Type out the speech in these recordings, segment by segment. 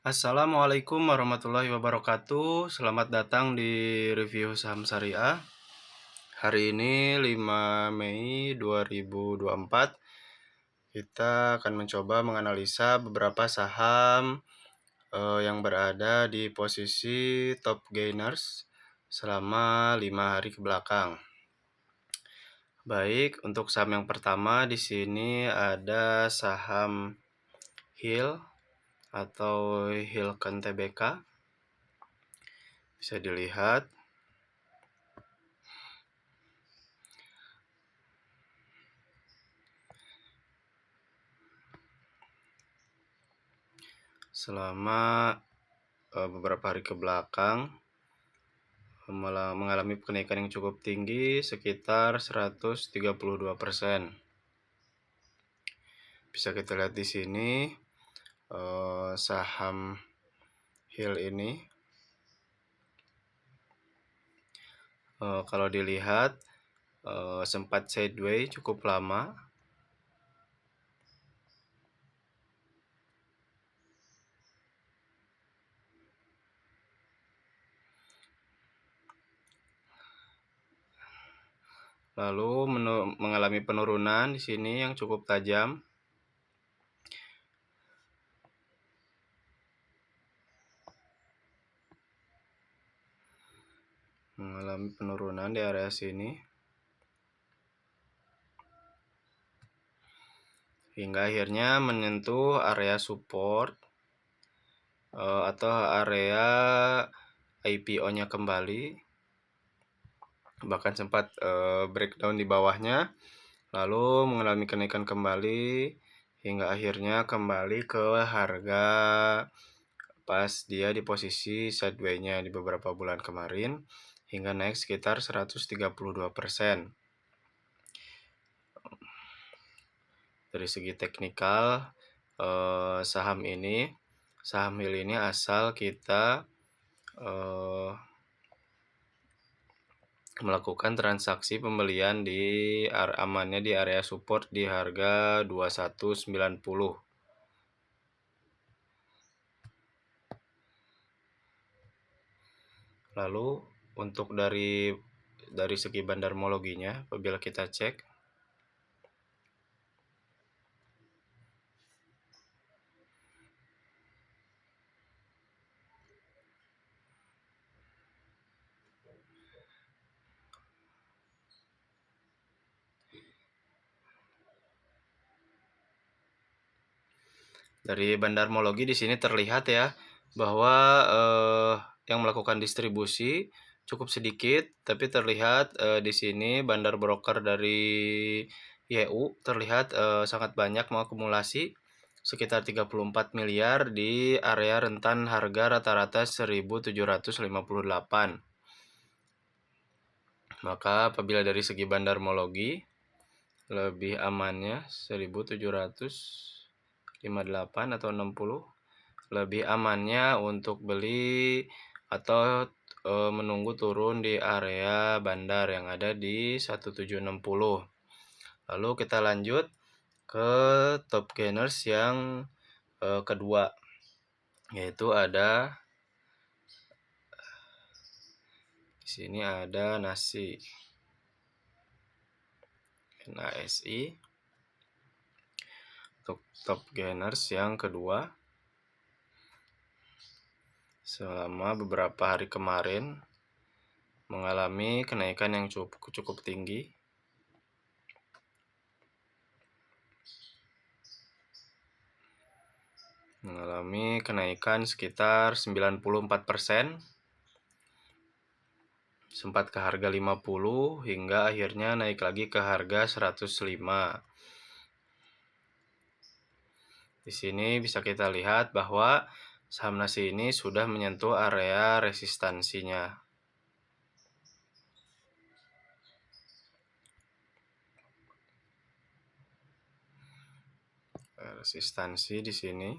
Assalamualaikum warahmatullahi wabarakatuh. Selamat datang di review saham syariah. Hari ini 5 Mei 2024. Kita akan mencoba menganalisa beberapa saham yang berada di posisi top gainers selama 5 hari ke belakang. Baik, untuk saham yang pertama di sini ada saham HIL atau Hilken Tbk. Bisa dilihat selama beberapa hari ke belakang mengalami kenaikan yang cukup tinggi sekitar 132%. Bisa kita lihat di sini saham HIL ini kalau dilihat sempat sideways cukup lama. Lalu mengalami penurunan di sini yang cukup tajam. Mengalami penurunan di area sini. Hingga akhirnya menyentuh area support atau area IPO-nya kembali. Bahkan sempat breakdown di bawahnya, lalu mengalami kenaikan kembali hingga akhirnya kembali ke harga pas dia di posisi sideways-nya di beberapa bulan kemarin hingga naik sekitar 132%. Dari segi teknikal saham HIL ini asal kita melakukan transaksi pembelian di amannya di area support di harga 2190. Lalu untuk dari segi bandarmologinya apabila kita cek dari bandarmologi di sini terlihat ya bahwa yang melakukan distribusi cukup sedikit, tapi terlihat di sini bandar broker dari YU terlihat sangat banyak mengakumulasi sekitar 34 miliar di area rentan harga rata-rata 1758. Maka apabila dari segi bandarmologi lebih amannya 1758 atau 60, lebih amannya untuk beli atau menunggu turun di area bandar yang ada di 1760. Lalu kita lanjut ke top gainers yang kedua, yaitu ada di sini ada NASI. Untuk top gainers yang kedua selama beberapa hari kemarin mengalami kenaikan yang cukup tinggi. Mengalami kenaikan sekitar 94%. Sempat ke harga 50 hingga akhirnya naik lagi ke harga 105. Di sini bisa kita lihat bahwa saham nasi ini sudah menyentuh area resistansinya. Resistansi di sini.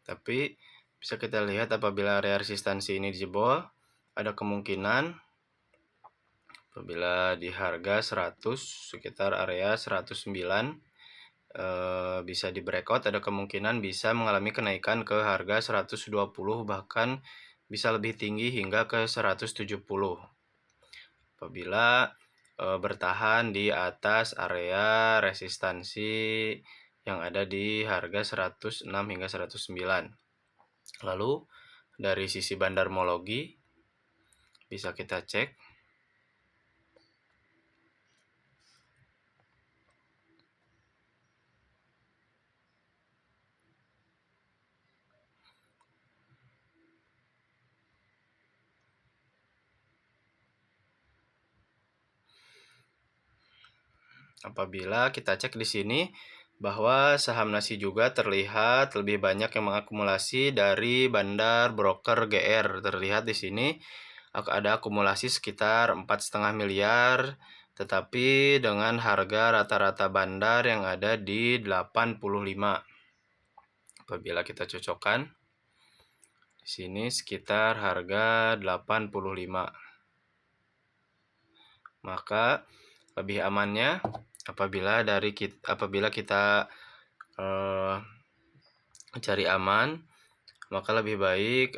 Tapi bisa kita lihat apabila area resistansi ini dijebol, ada kemungkinan apabila di harga 100 sekitar area 109 bisa di breakout, ada kemungkinan bisa mengalami kenaikan ke harga 120, bahkan bisa lebih tinggi hingga ke 170. Apabila bertahan di atas area resistansi yang ada di harga 106 hingga 109. Lalu dari sisi bandarmologi bisa kita cek apabila kita cek di sini bahwa saham nasi juga terlihat lebih banyak yang mengakumulasi dari bandar broker GR. Terlihat di sini ada akumulasi sekitar 4,5 miliar, tetapi dengan harga rata-rata bandar yang ada di 85. Apabila kita cocokkan, di sini sekitar harga 85. Maka lebih amannya apabila kita cari aman, maka lebih baik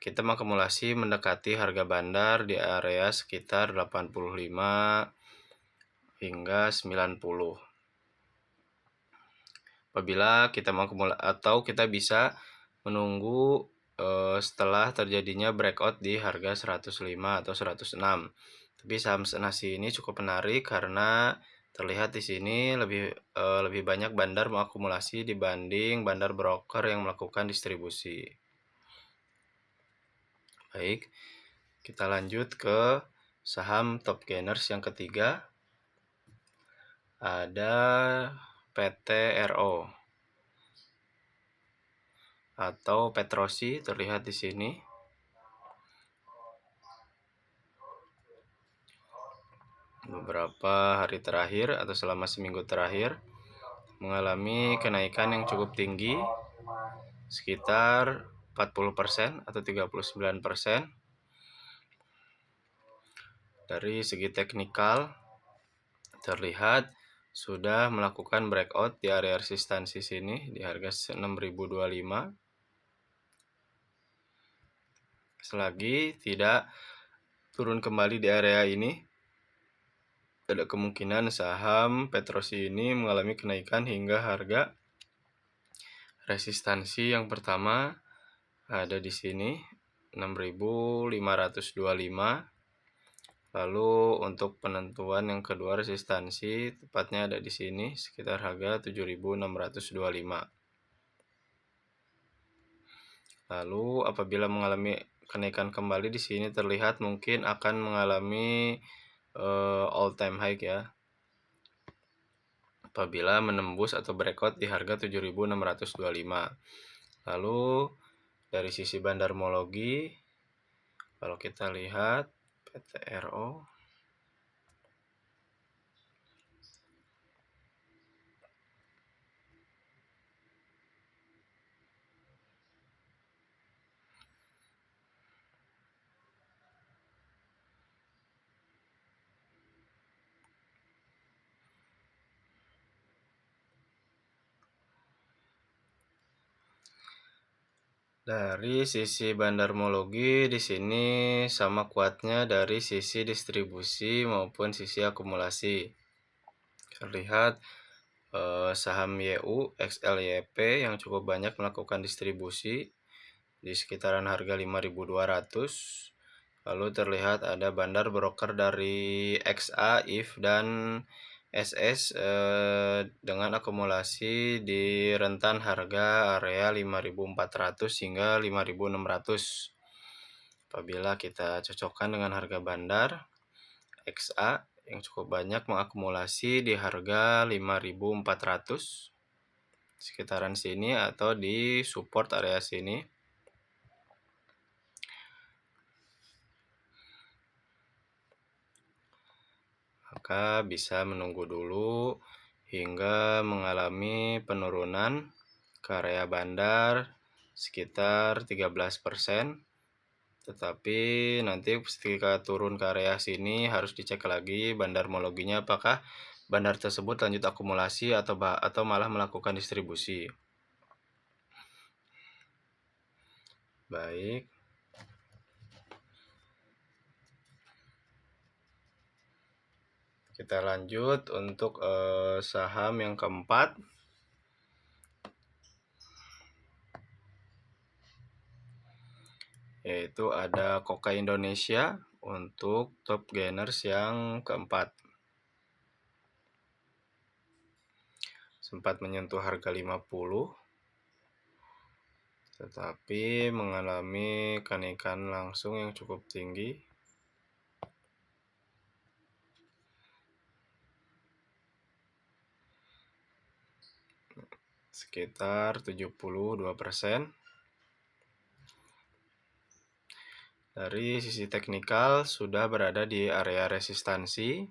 kita mengakumulasi mendekati harga bandar di area sekitar 85 hingga 90. Apabila kita atau kita bisa menunggu setelah terjadinya breakout di harga 105 atau 106. Tapi saham nasi ini cukup menarik karena terlihat di sini lebih banyak bandar mengakumulasi dibanding bandar broker yang melakukan distribusi. Baik, kita lanjut ke saham top gainers yang ketiga. Ada PTRO atau Petrosi, terlihat di sini. Beberapa hari terakhir atau selama seminggu terakhir mengalami kenaikan yang cukup tinggi, sekitar 40% atau 39%. Dari segi teknikal terlihat sudah melakukan breakout di area resistansi sini di harga 6.025. Selagi tidak turun kembali di area ini, ada kemungkinan saham Petrosi ini mengalami kenaikan hingga harga resistansi yang pertama ada di sini 6.525. Lalu untuk penentuan yang kedua resistansi tepatnya ada di sini sekitar harga 7.625. Lalu apabila mengalami kenaikan kembali di sini terlihat mungkin akan mengalami all time high ya. Apabila menembus atau breakout di harga 7.625. Lalu dari sisi bandarmologi kalau kita lihat PTRO dari sisi bandarmologi di sini sama kuatnya dari sisi distribusi maupun sisi akumulasi. Terlihat saham YU XLYP yang cukup banyak melakukan distribusi di sekitaran harga 5.200. Lalu terlihat ada bandar broker dari XA, IF, dan SS dengan akumulasi di rentan harga area 5.400 hingga 5.600. Apabila kita cocokkan dengan harga bandar XA yang cukup banyak mengakumulasi di harga 5.400 sekitaran sini atau di support area sini, maka bisa menunggu dulu hingga mengalami penurunan ke area bandar sekitar 13%. Tetapi nanti ketika turun ke area sini harus dicek lagi bandarmologinya apakah bandar tersebut lanjut akumulasi atau malah melakukan distribusi. Baik. Kita lanjut untuk saham yang keempat. Yaitu ada Koka Indonesia untuk top gainers yang keempat. Sempat menyentuh harga 50, tetapi mengalami kenaikan langsung yang cukup tinggi. Sekitar 72%. Dari sisi teknikal sudah berada di area resistansi.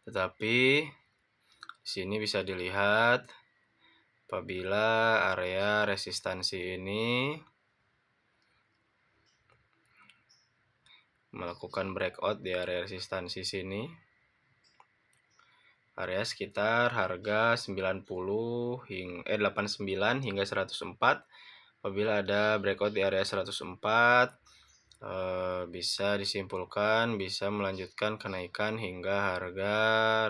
Tetapi di sini bisa dilihat apabila area resistansi ini melakukan breakout di area resistansi sini, area sekitar harga 89 hingga 104. Apabila ada breakout di area 104, bisa disimpulkan bisa melanjutkan kenaikan hingga harga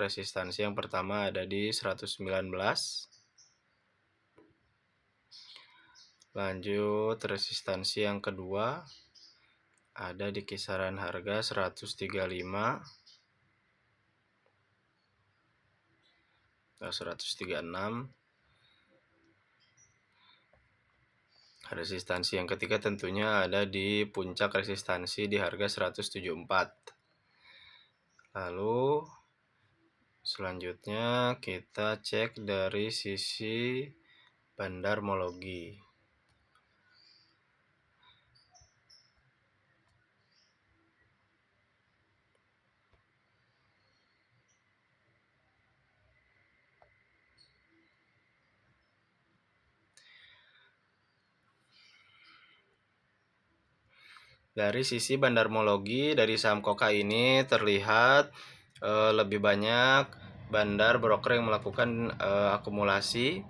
resistansi yang pertama ada di 119. Lanjut resistansi yang kedua ada di kisaran harga 135 atau 136. Resistansi yang ketiga tentunya ada di puncak resistansi di harga 174. Lalu selanjutnya kita cek dari sisi bandarmologi. Dari sisi bandarmologi dari saham Koka ini terlihat lebih banyak bandar broker yang melakukan akumulasi.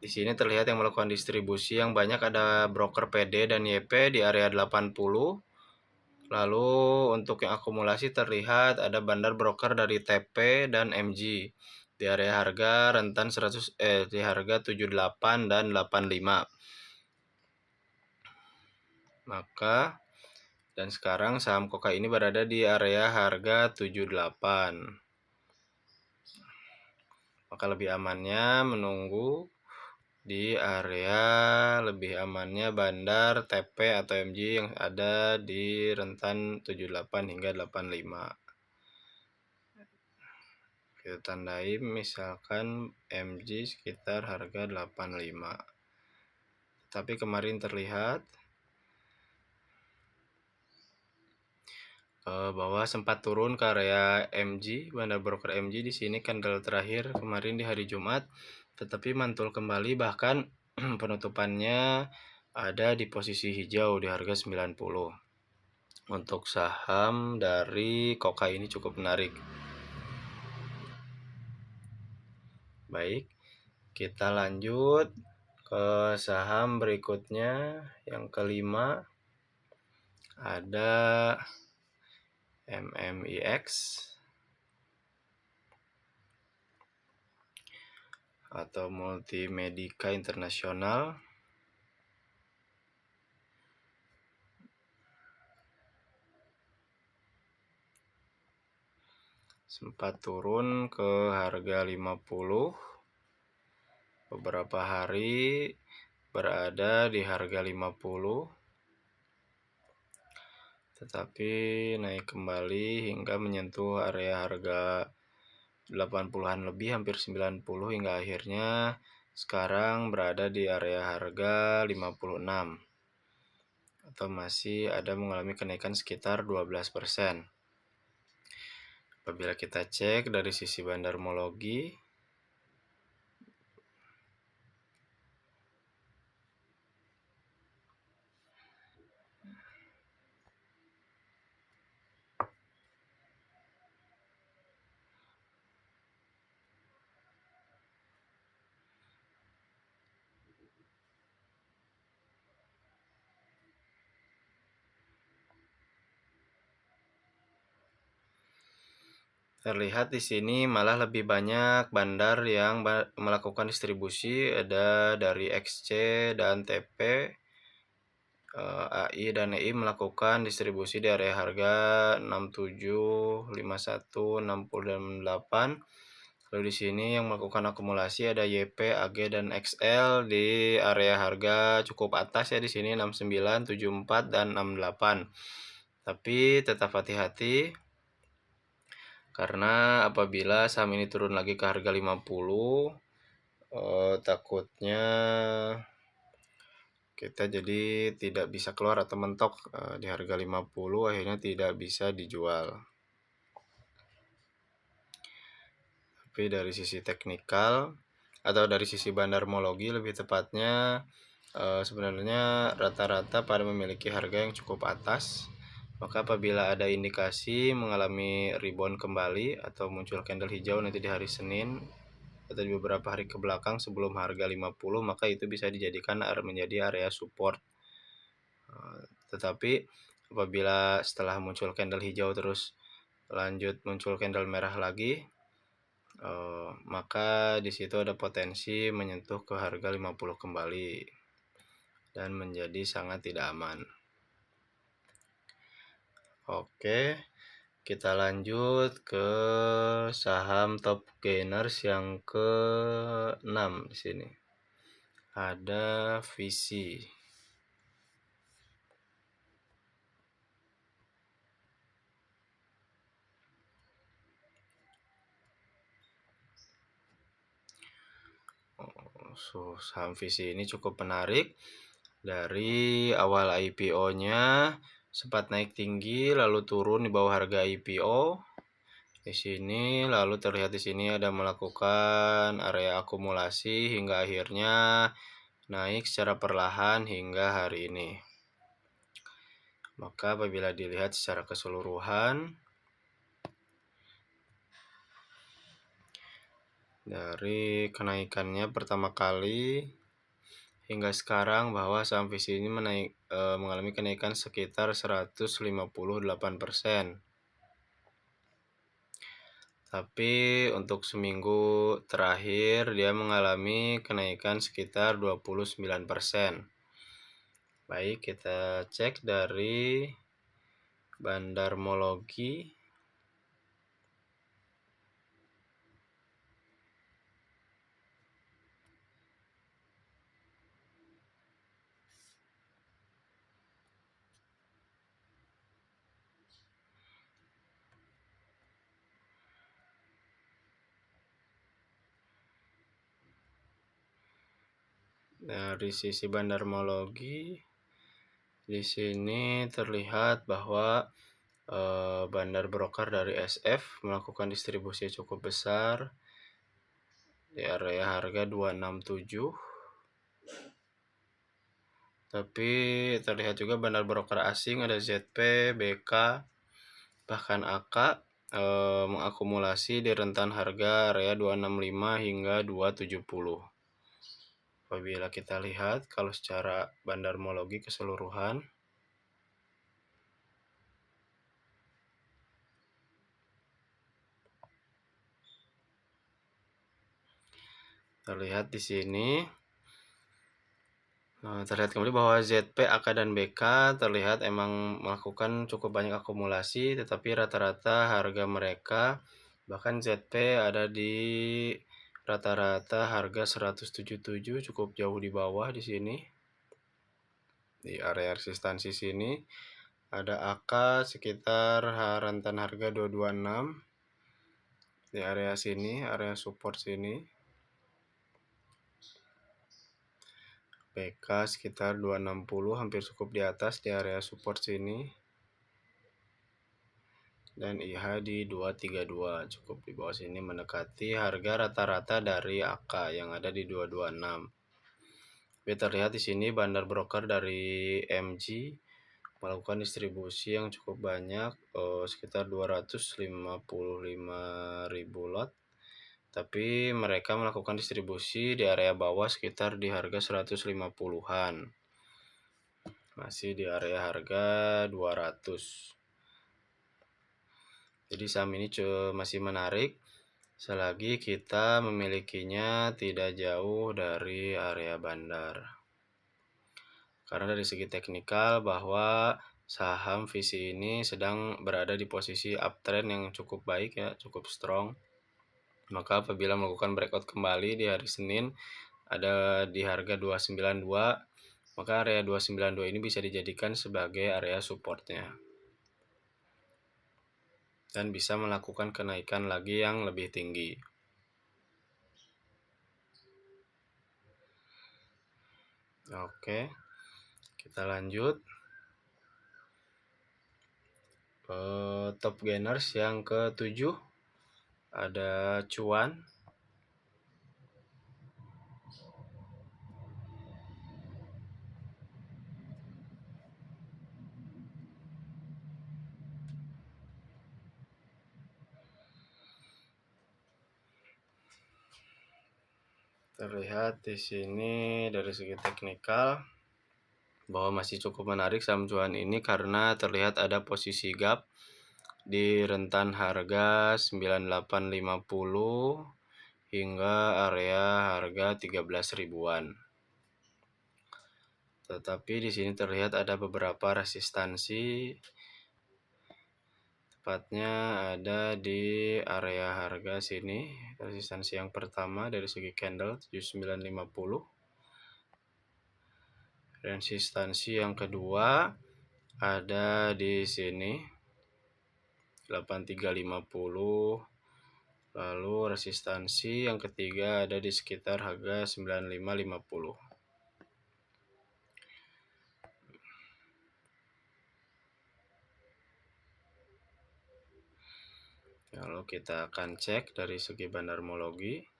Di sini terlihat yang melakukan distribusi yang banyak ada broker PD dan YP di area 80. Lalu untuk yang akumulasi terlihat ada bandar broker dari TP dan MG di area harga rentan di harga 78 dan 85. Dan sekarang saham Koka ini berada di area harga 78. Maka lebih amannya menunggu di area lebih amannya bandar TP atau MG yang ada di rentan 78 hingga 85. Kita tandai misalkan MG sekitar harga 85. Tapi kemarin terlihat bahwa sempat turun ke area MG, bandar broker MG di sini candle terakhir kemarin di hari Jumat, tetapi mantul kembali bahkan penutupannya ada di posisi hijau di harga 90. Untuk saham dari Koka ini cukup menarik. Baik, kita lanjut ke saham berikutnya yang kelima ada MMIX atau Multimedica Internasional. Sempat turun ke harga 50. Beberapa hari berada di harga 50. Tetapi naik kembali hingga menyentuh area harga 80-an lebih, hampir 90 hingga akhirnya sekarang berada di area harga 56 atau masih ada mengalami kenaikan sekitar 12%. Apabila kita cek dari sisi bandarmologi, Terlihat di sini malah lebih banyak bandar yang melakukan distribusi, ada dari XC dan TP, AI dan EI melakukan distribusi di area harga 67, 51, 60, dan 68. Lalu di sini yang melakukan akumulasi ada YP, AG, dan XL di area harga cukup atas ya di sini 69, 74, dan 68. Tapi tetap hati-hati karena apabila saham ini turun lagi ke harga 50, takutnya kita jadi tidak bisa keluar atau mentok di harga 50, akhirnya tidak bisa dijual. Tapi dari sisi teknikal atau dari sisi bandarmologi lebih tepatnya, sebenarnya rata-rata pada memiliki harga yang cukup atas. Maka apabila ada indikasi mengalami rebound kembali atau muncul candle hijau nanti di hari Senin atau di beberapa hari ke belakang sebelum harga 50, maka itu bisa dijadikan menjadi area support. Tetapi apabila setelah muncul candle hijau terus lanjut muncul candle merah lagi, maka di situ ada potensi menyentuh ke harga 50 kembali dan menjadi sangat tidak aman. Oke, kita lanjut ke saham top gainers yang ke-6 di sini. Ada Visi. Saham Visi ini cukup menarik. Dari awal IPO-nya sempat naik tinggi lalu turun di bawah harga IPO. Di sini lalu terlihat di sini ada melakukan area akumulasi hingga akhirnya naik secara perlahan hingga hari ini. Maka apabila dilihat secara keseluruhan dari kenaikannya pertama kali hingga sekarang bahwa saham Visi ini mengalami kenaikan sekitar 158%. Tapi untuk seminggu terakhir dia mengalami kenaikan sekitar 29%. Baik, kita cek dari bandarmologi. Dari sisi bandarmologi, di sini terlihat bahwa bandar broker dari SF melakukan distribusi cukup besar di area harga 267. Tapi terlihat juga bandar broker asing ada ZP, BK, bahkan AK mengakumulasi di rentan harga area 265 hingga 270. Apabila kita lihat kalau secara bandarmologi keseluruhan, terlihat di sini terlihat kembali bahwa ZP, AK, dan BK terlihat emang melakukan cukup banyak akumulasi, tetapi rata-rata harga mereka bahkan ZP ada di rata-rata harga 177, cukup jauh di bawah di sini. Di area resistansi sini ada AK sekitar rentan harga 226. Di area sini, area support sini. BK sekitar 260, hampir cukup di atas di area support sini. Dan IH di 232, cukup di bawah sini mendekati harga rata-rata dari AK yang ada di 226. Tapi terlihat di sini bandar broker dari MG melakukan distribusi yang cukup banyak, sekitar 255.000 lot. Tapi mereka melakukan distribusi di area bawah sekitar di harga 150-an. Masih di area harga 200. Jadi saham ini masih menarik selagi kita memilikinya tidak jauh dari area bandar. Karena dari segi teknikal bahwa saham VC ini sedang berada di posisi uptrend yang cukup baik ya, cukup strong. Maka apabila melakukan breakout kembali di hari Senin ada di harga 292, maka area 292 ini bisa dijadikan sebagai area supportnya. Dan bisa melakukan kenaikan lagi yang lebih tinggi. Oke, kita lanjut. Top gainers yang ke-7 ada Cuan. Terlihat di sini dari segi teknikal bahwa masih cukup menarik saham Cuan ini karena terlihat ada posisi gap di rentan harga 9850 hingga area harga 13 ribuan. Tetapi di sini terlihat ada beberapa resistansi, tepatnya ada di area harga sini. Resistansi yang pertama dari segi candle 7950. Resistansi yang kedua ada di sini 8350. Lalu resistansi yang ketiga ada di sekitar harga 9550. Lalu kita akan cek dari segi bandarmologi.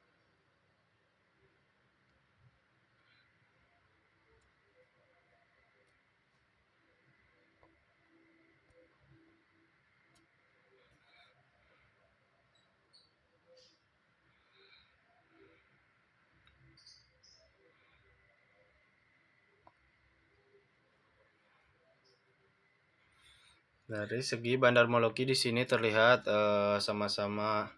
Dari segi bandarmologi di sini terlihat sama-sama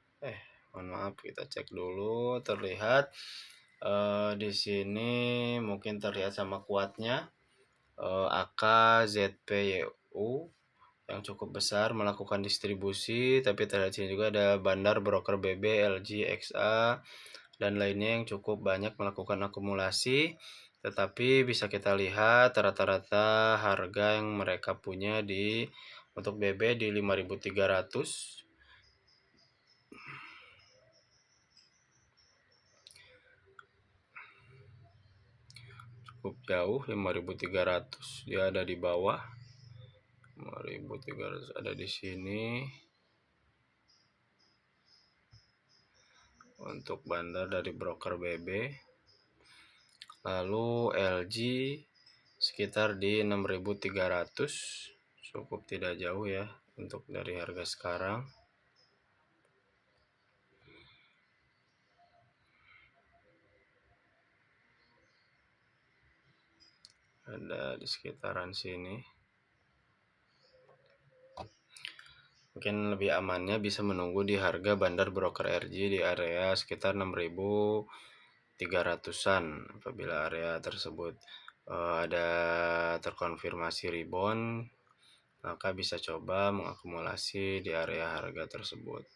mohon maaf, kita cek dulu. Terlihat di sini mungkin terlihat sama kuatnya AKZPYU yang cukup besar melakukan distribusi, tapi terlihat sini juga ada bandar broker BB, LG, XA dan lainnya yang cukup banyak melakukan akumulasi. Tetapi bisa kita lihat rata-rata harga yang mereka punya untuk BB di 5.300. Cukup jauh 5.300. Dia ada di bawah. 5.300 ada di sini. Untuk bandar dari broker BB. Lalu LG sekitar di 6.300. Cukup tidak jauh ya untuk dari harga sekarang. Ada di sekitaran sini. Mungkin lebih amannya bisa menunggu di harga bandar broker RG di area sekitar 6.300-an. Apabila area tersebut ada terkonfirmasi rebound, maka bisa coba mengakumulasi di area harga tersebut.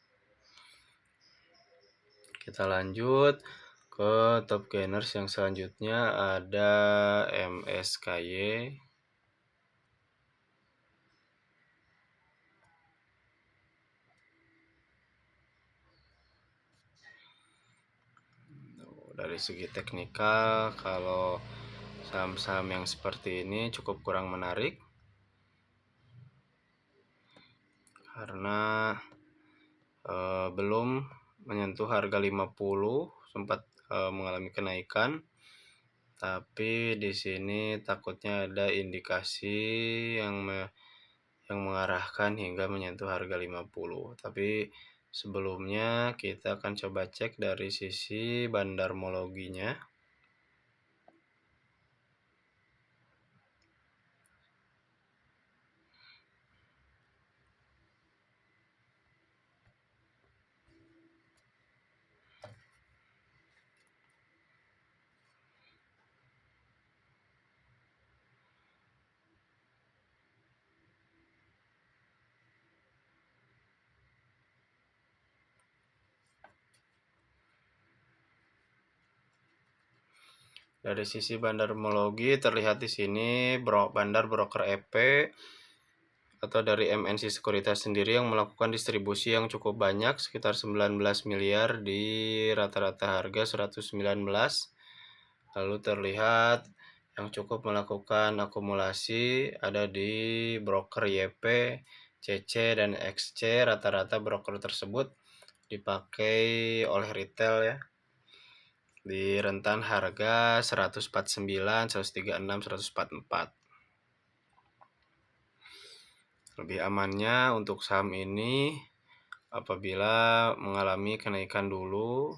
Kita lanjut ke top gainers yang selanjutnya ada MSKY. Dari segi teknikal, kalau saham-saham yang seperti ini cukup kurang menarik karena belum menyentuh harga 50, sempat mengalami kenaikan, tapi di sini takutnya ada indikasi yang mengarahkan hingga menyentuh harga 50. Tapi sebelumnya kita akan coba cek dari sisi bandarmologinya. Dari sisi bandarmologi terlihat di sini Bandar Broker EP atau dari MNC Sekuritas sendiri yang melakukan distribusi yang cukup banyak, sekitar 19 miliar di rata-rata harga 119. Lalu terlihat yang cukup melakukan akumulasi ada di broker YP, CC, dan XC. Rata-rata broker tersebut dipakai oleh retail ya, di rentan harga 149, 136, 144. Lebih amannya untuk saham ini apabila mengalami kenaikan dulu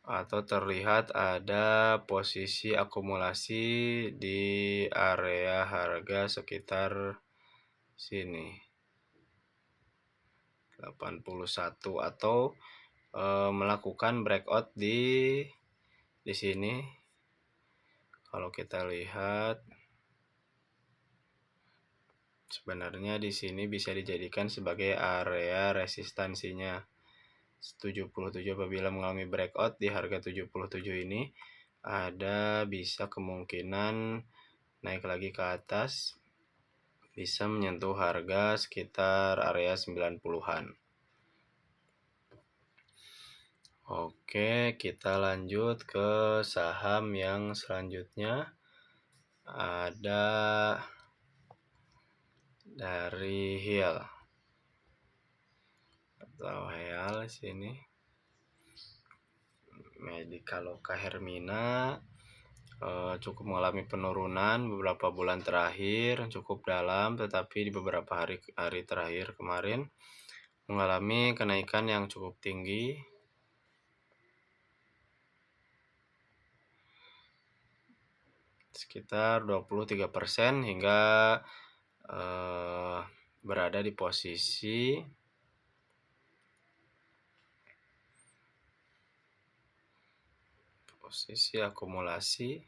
atau terlihat ada posisi akumulasi di area harga sekitar sini 81 atau melakukan breakout di sini. Kalau kita lihat sebenarnya di sini bisa dijadikan sebagai area resistansinya 77. Apabila mengalami breakout di harga 77 ini, ada bisa kemungkinan naik lagi ke atas, bisa menyentuh harga sekitar area 90-an. Oke, kita lanjut ke saham yang selanjutnya. Ada dari HIL atau HIL sini. Medikaloka Hermina cukup mengalami penurunan beberapa bulan terakhir, cukup dalam, tetapi di beberapa hari terakhir kemarin mengalami kenaikan yang cukup tinggi. Sekitar 23% hingga berada di posisi akumulasi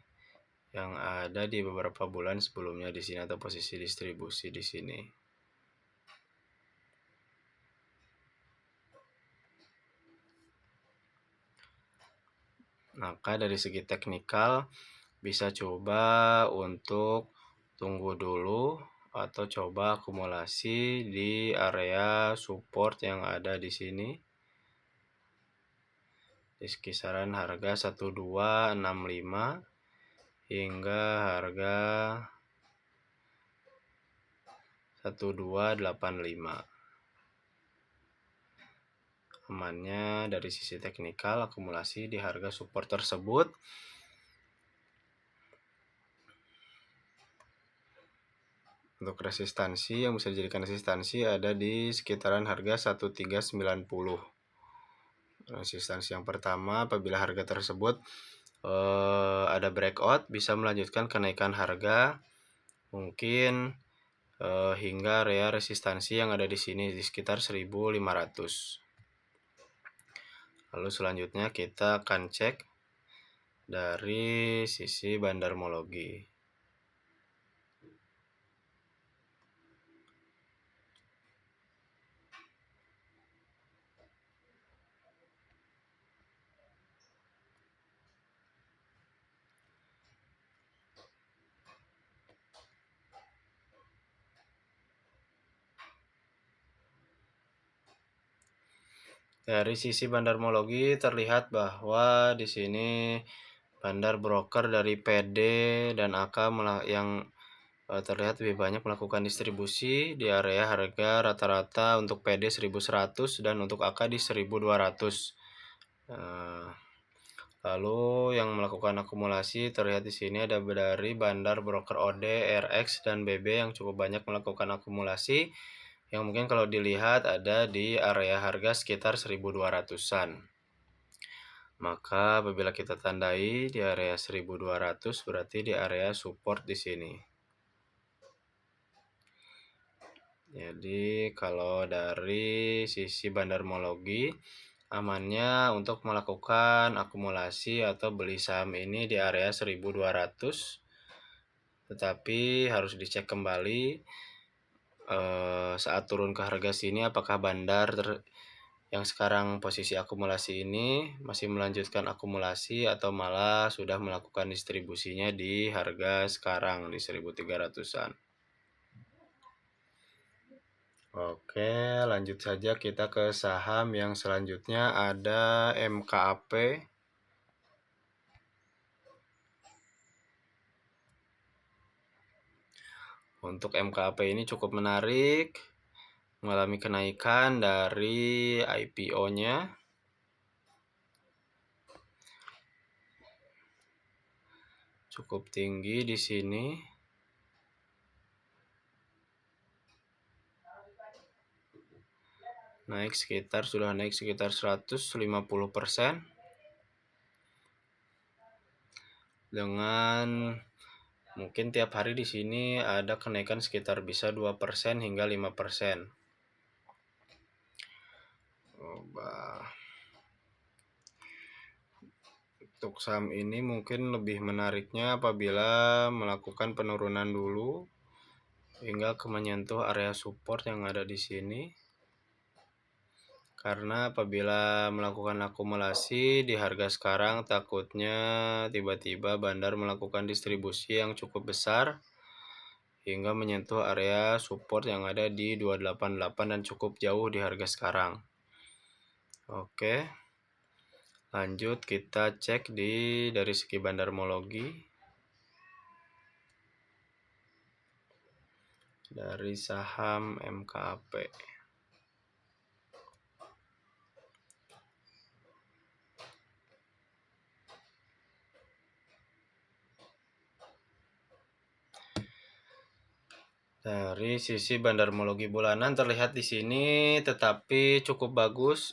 yang ada di beberapa bulan sebelumnya di sini, atau posisi distribusi di sini. Maka dari segi teknikal bisa coba untuk tunggu dulu atau coba akumulasi di area support yang ada di sini di kisaran harga 1265 hingga harga 1285. Amannya dari sisi teknikal akumulasi di harga support tersebut. Untuk resistansi yang bisa dijadikan resistansi ada di sekitaran harga 1390. Resistansi yang pertama, apabila harga tersebut ada breakout, bisa melanjutkan kenaikan harga mungkin hingga area resistansi yang ada di sini di sekitar 1500. Lalu selanjutnya kita akan cek dari sisi bandarmologi. Dari sisi bandarmologi terlihat bahwa di sini bandar broker dari PD dan AK yang terlihat lebih banyak melakukan distribusi di area harga rata-rata untuk PD 1100 dan untuk AK di 1200. Lalu yang melakukan akumulasi terlihat di sini ada dari bandar broker OD, RX, dan BB yang cukup banyak melakukan akumulasi, yang mungkin kalau dilihat ada di area harga sekitar 1200-an. Maka apabila kita tandai di area 1200 berarti di area support di sini. Jadi kalau dari sisi bandarmologi amannya untuk melakukan akumulasi atau beli saham ini di area 1200, tetapi harus dicek kembali saat turun ke harga sini apakah bandar yang sekarang posisi akumulasi ini masih melanjutkan akumulasi atau malah sudah melakukan distribusinya di harga sekarang di 1.300-an. Oke, lanjut saja kita ke saham yang selanjutnya ada MKAP. Untuk MKAP ini cukup menarik, mengalami kenaikan dari IPO-nya. Cukup tinggi di sini. Sudah naik sekitar 150%. Dengan mungkin tiap hari di sini ada kenaikan sekitar bisa 2% hingga 5%. Untuk saham ini mungkin lebih menariknya apabila melakukan penurunan dulu hingga menyentuh area support yang ada di sini. Karena apabila melakukan akumulasi di harga sekarang takutnya tiba-tiba bandar melakukan distribusi yang cukup besar hingga menyentuh area support yang ada di 288 dan cukup jauh di harga sekarang. Oke. Lanjut kita cek dari segi bandarmologi. Dari saham MKAP. Dari sisi bandarmologi bulanan terlihat di sini tetapi cukup bagus.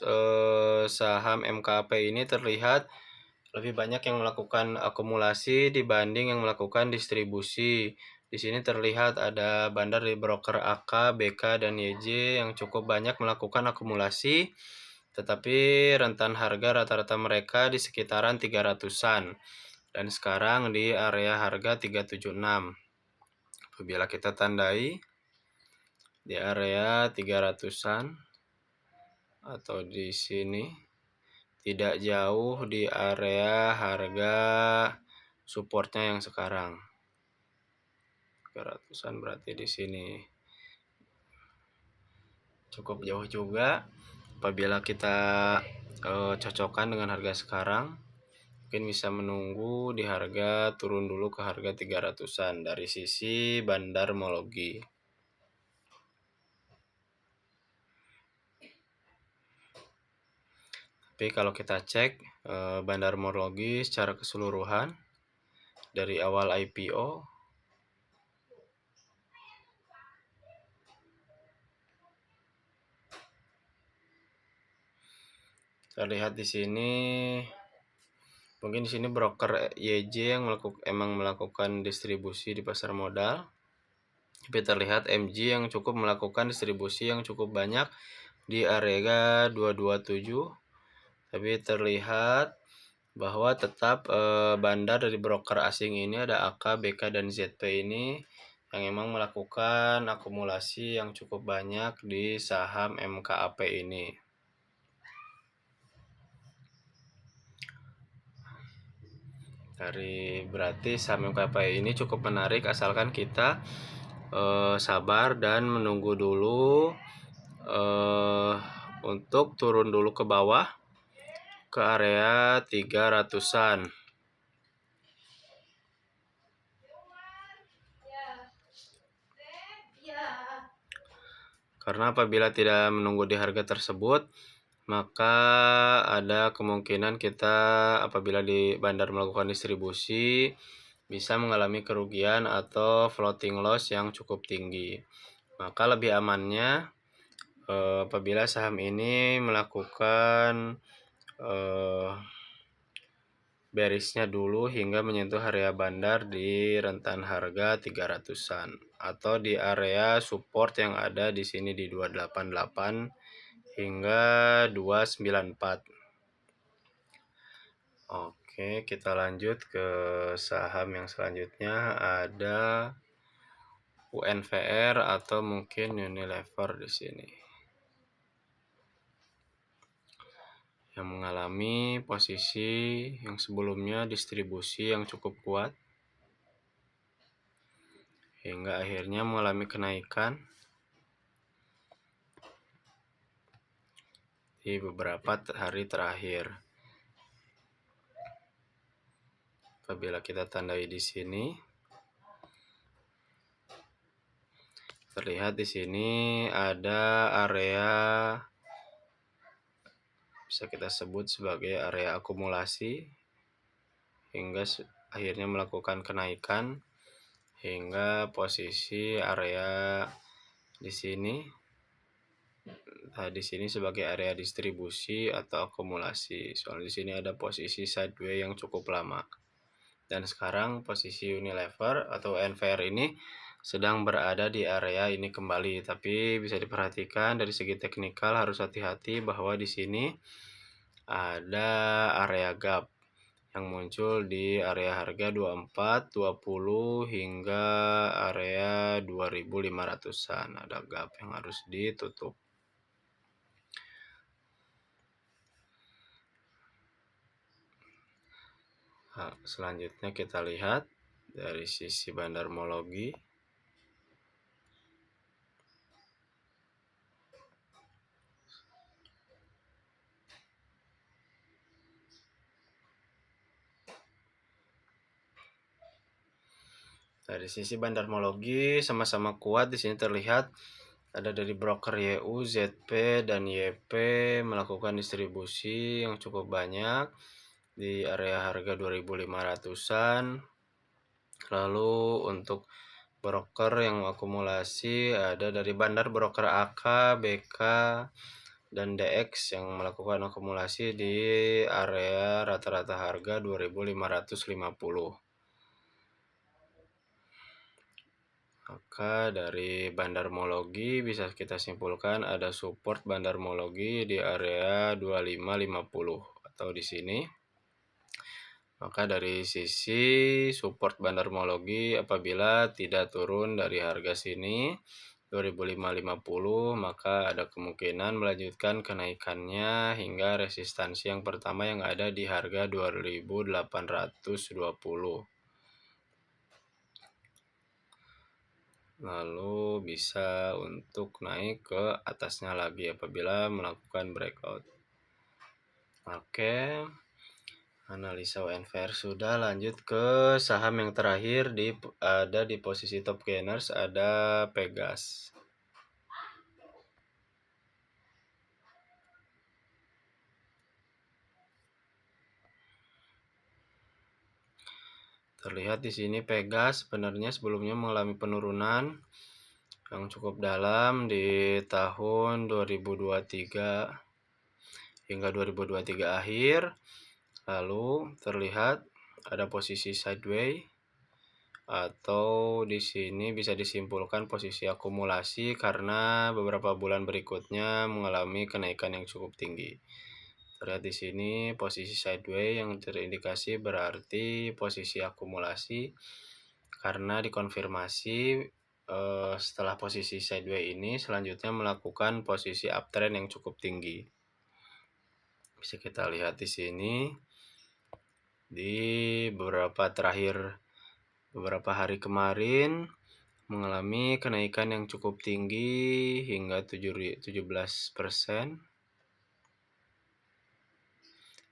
Saham MKAP ini terlihat lebih banyak yang melakukan akumulasi dibanding yang melakukan distribusi. Di sini terlihat ada bandar di broker AK, BK, dan YJ yang cukup banyak melakukan akumulasi, tetapi rentan harga rata-rata mereka di sekitaran 300-an. Dan sekarang di area harga 376. Apabila kita tandai di area 300-an atau di sini tidak jauh di area harga supportnya yang sekarang 300-an, berarti di sini cukup jauh juga. Apabila kita cocokkan dengan harga sekarang, mungkin bisa menunggu di harga turun dulu ke harga 300-an dari sisi bandarmologi. Tapi kalau kita cek bandarmologi secara keseluruhan dari awal IPO terlihat di sini, mungkin di sini broker YJ yang melakukan distribusi di pasar modal. Tapi terlihat MG yang cukup melakukan distribusi yang cukup banyak di area 227. Tapi terlihat bahwa tetap bandar dari broker asing ini ada AK, BK, dan ZP ini yang memang melakukan akumulasi yang cukup banyak di saham MKAP ini. Berarti saham MKAP ini cukup menarik asalkan kita sabar dan menunggu dulu untuk turun dulu ke bawah ke area 300-an. Karena apabila tidak menunggu di harga tersebut, maka ada kemungkinan kita apabila di bandar melakukan distribusi bisa mengalami kerugian atau floating loss yang cukup tinggi. Maka lebih amannya apabila saham ini melakukan bearish-nya dulu hingga menyentuh area bandar di rentan harga 300-an atau di area support yang ada di sini di 288 hingga 294. Oke, kita lanjut ke saham yang selanjutnya ada UNVR atau mungkin Unilever di sini. yang mengalami posisi yang sebelumnya distribusi yang cukup kuat hingga akhirnya mengalami kenaikan di beberapa hari terakhir. Apabila kita tandai di sini, terlihat di sini ada area bisa kita sebut sebagai area akumulasi hingga akhirnya melakukan kenaikan hingga posisi area di sini. Nah, di sini sebagai area distribusi atau akumulasi. Soalnya di sini ada posisi sideways yang cukup lama. Dan sekarang posisi Unilever atau NVR ini sedang berada di area ini kembali. Tapi bisa diperhatikan dari segi teknikal harus hati-hati bahwa di sini ada area gap yang muncul di area harga 24, 20 hingga area 2500-an. Ada gap yang harus ditutup. Nah, selanjutnya kita lihat dari sisi bandarmologi. Dari sisi bandarmologi sama-sama kuat di sini terlihat ada dari broker YU, ZP, dan YP melakukan distribusi yang cukup banyak di area harga 2500-an. Lalu untuk broker yang akumulasi ada dari bandar broker AK, BK, dan DX yang melakukan akumulasi di area rata-rata harga 2550. Maka dari bandarmologi bisa kita simpulkan ada support bandarmologi di area 2550 atau di sini. Maka dari sisi support bandarmologi apabila tidak turun dari harga sini 2550 maka ada kemungkinan melanjutkan kenaikannya hingga resistansi yang pertama yang ada di harga 2820. Lalu bisa untuk naik ke atasnya lagi apabila melakukan breakout. Oke, analisa UNVR sudah. Lanjut ke saham yang terakhir ada di posisi top gainers ada Pegas. Terlihat di sini Pegas sebenarnya sebelumnya mengalami penurunan yang cukup dalam di tahun 2023 hingga 2023 akhir. Lalu terlihat ada posisi sideways atau di sini bisa disimpulkan posisi akumulasi karena beberapa bulan berikutnya mengalami kenaikan yang cukup tinggi. Terlihat di sini posisi sideways yang terindikasi berarti posisi akumulasi karena dikonfirmasi setelah posisi sideways ini selanjutnya melakukan posisi uptrend yang cukup tinggi. Bisa kita lihat di sini di beberapa hari kemarin mengalami kenaikan yang cukup tinggi hingga 17%.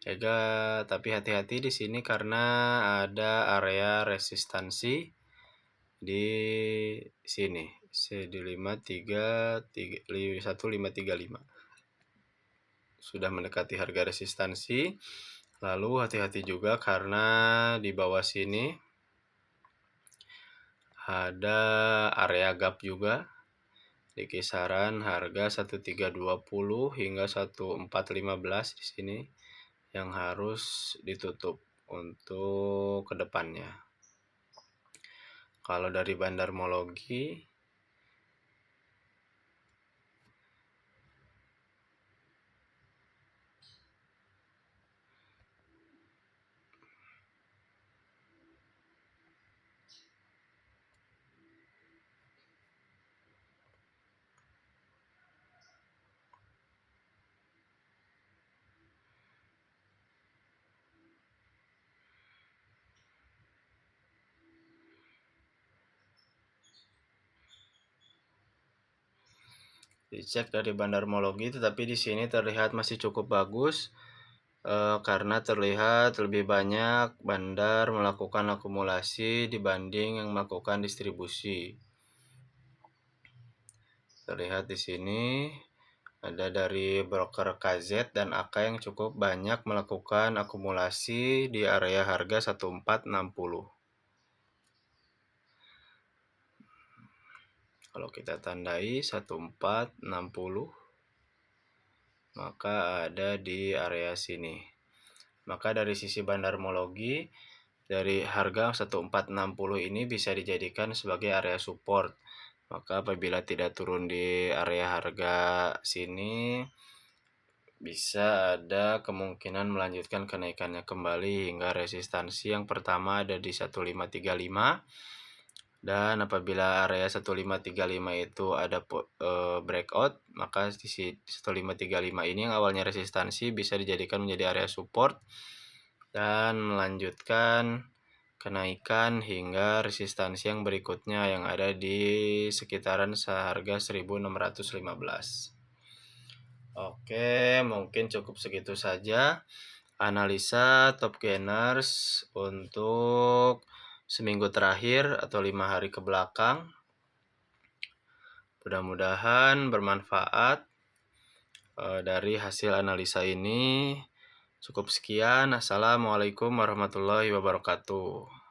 Tapi hati-hati di sini karena ada area resistansi di sini, di 1535. Sudah mendekati harga resistansi. Lalu hati-hati juga karena di bawah sini ada area gap juga di kisaran harga 1320 hingga 1415 di sini yang harus ditutup untuk kedepannya. Kalau dari bandarmologi Dicek dari bandarmologi, tetapi di sini terlihat masih cukup bagus, karena terlihat lebih banyak bandar melakukan akumulasi dibanding yang melakukan distribusi. Terlihat di sini ada dari broker KZ dan AK yang cukup banyak melakukan akumulasi di area harga 1460. Kalau kita tandai 1460, maka ada di area sini. Maka dari sisi bandarmologi, dari harga 1460 ini bisa dijadikan sebagai area support. Maka apabila tidak turun di area harga sini, bisa ada kemungkinan melanjutkan kenaikannya kembali hingga resistansi yang pertama ada di 1535. Dan apabila area 1535 itu ada breakout, maka di 1535 ini yang awalnya resistansi bisa dijadikan menjadi area support dan melanjutkan kenaikan hingga resistansi yang berikutnya yang ada di sekitaran seharga 1615. Oke, mungkin cukup segitu saja analisa top gainers untuk seminggu terakhir atau 5 hari ke belakang. Mudah-mudahan bermanfaat dari hasil analisa ini. Cukup sekian. Assalamualaikum warahmatullahi wabarakatuh.